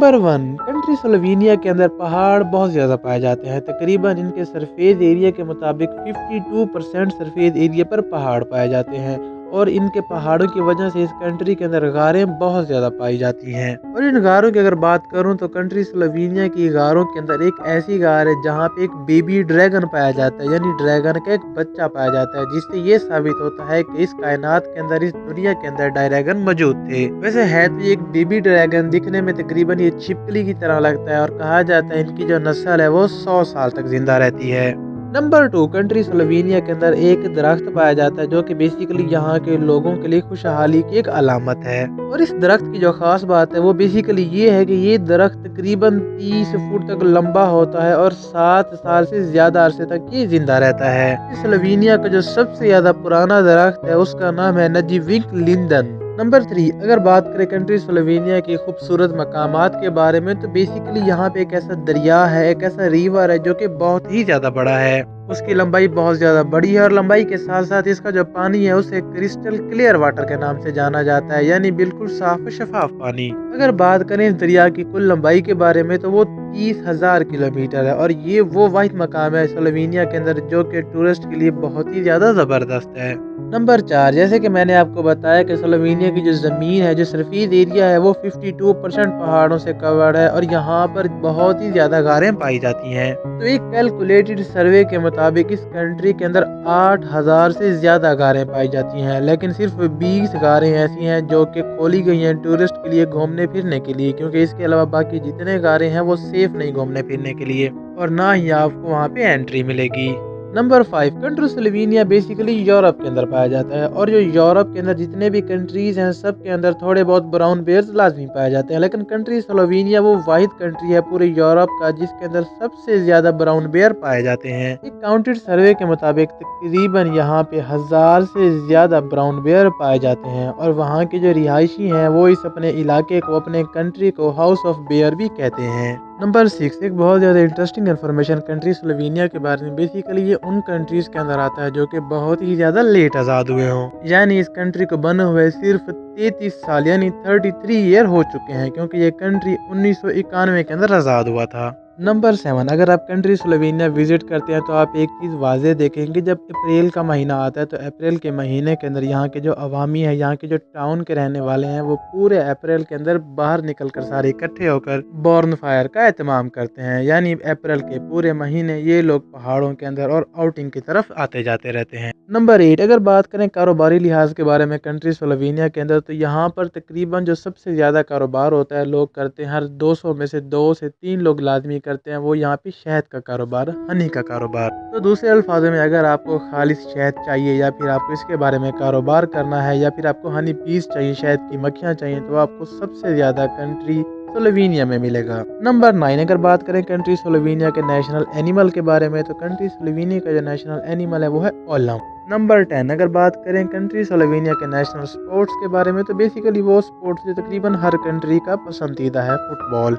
Number 1 country Slovenia के अंदर पहाड़ बहुत ज़्यादा पाए जाते हैं। तकरीबन इनके सरफेस एरिया के मुताबिक 52% सरफेस एरिया पर पहाड़ पाए जाते हैं और इनके पहाड़ों की वजह से इस कंट्री के अंदर गारें बहुत ज़्यादा पाई जाती हैं। और इन गारों की अगर बात करूं तो कंट्री स्लोवेनिया की गारों के अंदर एक ऐसी गार है जहां पे एक बेबी ड्रैगन पाया जाता है, यानी ड्रैगन का एक बच्चा पाया जाता है, जिससे ये साबित होता है कि इस कायनात के अंदर, इस दुनिया के अंदर ड्रैगन मौजूद थे। वैसे है तो ये एक बेबी ड्रैगन, दिखने में तकरीबन ये छिपकली की तरह लगता है और कहा जाता है इनकी जो नस्ल है वो 100 साल तक जिंदा रहती है। नंबर 2 कंट्री स्लोवेनिया के अंदर एक दरख्त पाया जाता है जो कि बेसिकली यहाँ के लोगों के लिए खुशहाली की एक अलामत है। और इस दरख्त की जो खास बात है वो बेसिकली ये है कि ये दरख्त तकरीबन 30 फुट तक लंबा होता है और 7 साल से ज्यादा अरसे तक ये जिंदा रहता है। स्लोवेनिया का जो सबसे ज्यादा पुराना दरख्त है उसका नाम है नजीविक लिंडन। नंबर 3 अगर बात करें कंट्री स्लोवेनिया की खूबसूरत मकामात के बारे में तो बेसिकली यहाँ पे एक ऐसा दरिया है, एक ऐसा रिवर है जो कि बहुत ही ज्यादा बड़ा है। उसकी लंबाई बहुत ज्यादा बड़ी है और लंबाई के साथ साथ इसका जो पानी है उसे क्रिस्टल क्लियर वाटर के नाम से जाना जाता है, यानी बिल्कुल साफ शफाफ पानी। अगर बात करें इस दरिया की कुल लंबाई के बारे में तो वो 30,000 किलोमीटर है और ये वो वाहिद मकाम है स्लोवेनिया के अंदर जो कि टूरिस्ट के लिए बहुत ही ज्यादा जबरदस्त है। नंबर 4 जैसे कि मैंने आपको बताया कि स्लोवेनिया की जो ज़मीन है, जो सरफेस एरिया है वो 52% पहाड़ों से कवर्ड है और यहाँ पर बहुत ही ज़्यादा गारें पाई जाती हैं। तो एक कैलकुलेटेड सर्वे के मुताबिक इस कंट्री के अंदर 8,000 से ज़्यादा गारें पाई जाती हैं, लेकिन सिर्फ 20 गारें ऐसी हैं जो कि खोली गई हैं टूरिस्ट के लिए घूमने फिरने के लिए, क्योंकि इसके अलावा बाकी जितने गारें हैं वो सेफ नहीं घूमने फिरने के लिए और ना ही आपको वहाँ पे एंट्री मिलेगी। Number 5 country Slovenia basically Europe के अंदर पाया जाता है और जो यूरोप के अंदर जितने भी कंट्रीज हैं सब के अंदर थोड़े बहुत ब्राउन बेयर्स लाजमी पाए जाते हैं, लेकिन कंट्री स्लोवेनिया वो वाहिद कंट्री है पूरे यूरोप का जिसके अंदर सबसे ज्यादा ब्राउन बेयर पाए जाते हैं। एक काउंटेड सर्वे के मुताबिक तकरीबन यहाँ पे 1000 से ज्यादा ब्राउन बेयर पाए जाते हैं और वहाँ के जो रिहायशी हैं वो इस अपने इलाके को, अपने कंट्री को हाउस ऑफ बेयर भी कहते हैं। नंबर 6 एक बहुत ज़्यादा इंटरेस्टिंग इन्फॉर्मेशन कंट्री स्लोवेनिया के बारे में। बेसिकली ये उन कंट्रीज़ के अंदर आता है जो कि बहुत ही ज़्यादा लेट आज़ाद हुए हों, यानी इस कंट्री को बने हुए सिर्फ 33 साल यानी 33 ईयर हो चुके हैं, क्योंकि ये कंट्री 1991 के अंदर आज़ाद हुआ था। नंबर 7 अगर आप कंट्री स्लोवेनिया विजिट करते हैं तो आप एक चीज़ वाज़े देखेंगे, जब अप्रैल का महीना आता है तो अप्रैल के महीने के अंदर यहाँ के जो अवामी है, यहाँ के जो टाउन के रहने वाले हैं वो पूरे अप्रैल के अंदर बाहर निकल कर सारे इकट्ठे होकर बॉर्न फायर का एहतमाम करते हैं, यानी अप्रैल के पूरे महीने ये लोग पहाड़ों के अंदर और आउटिंग की तरफ आते जाते रहते हैं। नंबर 8 अगर बात करें कारोबारी लिहाज के बारे में कंट्री स्लोवेनिया के अंदर तो यहाँ पर तकरीबन जो सबसे ज़्यादा कारोबार होता है लोग करते हैं, हर 200 में से 2 से 3 लोग लाजमी करते हैं, वो यहाँ पे शहद का कारोबार, हनी का कारोबार। तो दूसरे अल्फाजों में अगर आपको खालिस शहद चाहिए या फिर आपको इसके बारे में कारोबार करना है या फिर आपको हनी पीस चाहिए, शहद की मक्खियाँ चाहिए, तो आपको सबसे ज़्यादा कंट्री स्लोवेनिया में मिलेगा। नंबर 9 अगर बात करें कंट्री स्लोवेनिया के नेशनल एनिमल के बारे में तो कंट्री स्लोवेनिया का जो नेशनल एनिमल है वो है ओलम। नंबर 10 अगर बात करें कंट्री स्लोवेनिया के नेशनल स्पोर्ट्स के बारे में तो बेसिकली वो स्पोर्ट्स जो तकरीबन हर कंट्री का पसंदीदा है, football.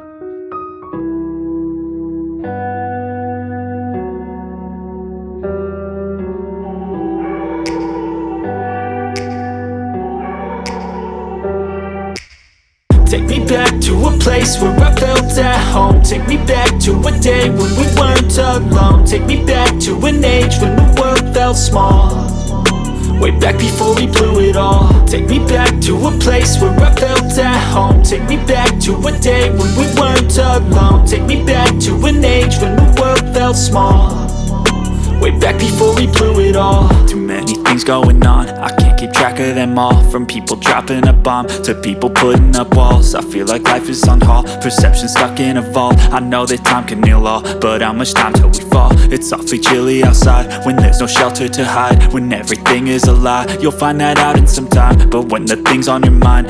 Take me back to a place where I felt at home. Take me back to a day when we weren't alone. Take me back to an age when the world felt small, way back before we blew it all. Take me back to a place where I felt at home. Take me back to a day when we weren't alone. Take me back to an age when the world felt small, way back before we blew it all. Too many things going on, I can't keep track of them all. From people dropping a bomb to people putting up walls, I feel like life is on hold, perception stuck in a vault. I know that time can heal all, but how much time till we fall? It's awfully chilly outside when there's no shelter to hide. When everything is a lie, you'll find that out in some time. But when the things on your mind